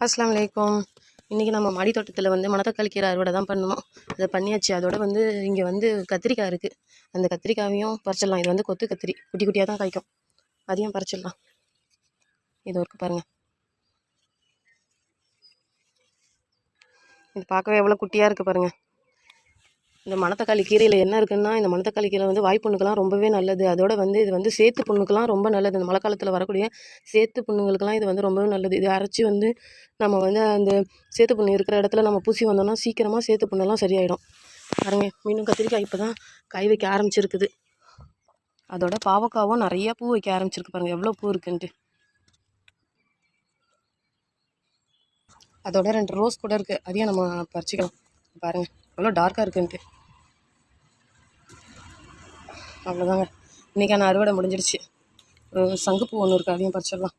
அஸ்ஸலாமு அலைக்கும். இன்றைக்கி நம்ம மாடி தோட்டத்தில் வந்து மணத்தக்காளி கீரை அறுவடை தான் பண்ணணும். அதை பண்ணியாச்சு. அதோட வந்து இங்கே வந்து கத்திரிக்காய் இருக்குது. அந்த கத்திரிக்காயையும் பறிச்சிடலாம். இது வந்து கொத்து கத்திரி, குட்டி குட்டியாக தான் காய்க்கும். அதையும் பறிச்சிடலாம். இது இருக்குது பாருங்கள். இது பார்க்கவே எவ்வளோ குட்டியாக இருக்குது பாருங்கள். இந்த மணத்தக்காளி கீரையில் என்ன இருக்குன்னா, இந்த மணத்தக்காளி கீரை வந்து வாய்ப்புண்ணுக்கெல்லாம் ரொம்பவே நல்லது. அதோட வந்து இது வந்து சேத்து புண்ணுக்கெல்லாம் ரொம்ப நல்லது. இந்த மழை காலத்தில் வரக்கூடிய சேத்து புண்ணுங்களுக்கெல்லாம் இது வந்து ரொம்பவே நல்லது. இதை அரைச்சி வந்து நம்ம வந்து அந்த சேத்து புண்ணு இருக்கிற இடத்துல நம்ம பூசி வந்தோம்னா சீக்கிரமாக சேத்து புண்ணெல்லாம் சரியாயிடும். பாருங்க, மீண்டும் கத்திரிக்காய் இப்போ தான் காய் வைக்க ஆரம்பிச்சிருக்குது. அதோட பாவக்காவும் நிறையா பூ வைக்க ஆரம்பிச்சிருக்கு பாருங்கள், எவ்வளோ பூ இருக்குன்ட்டு. அதோட 2 ரோஸ் கூட இருக்குது, அதையும் நம்ம பறிச்சிக்கலாம். பாருங்கள் எவ்வளோ டார்க்காக இருக்குன்ட்டு. அவ்வளோதாங்க, இன்றைக்கான அறுவடை முடிஞ்சிடுச்சு. சங்குப்பூ ஒன்று இருக்குது, அதையும் பறிச்சிடலாம்.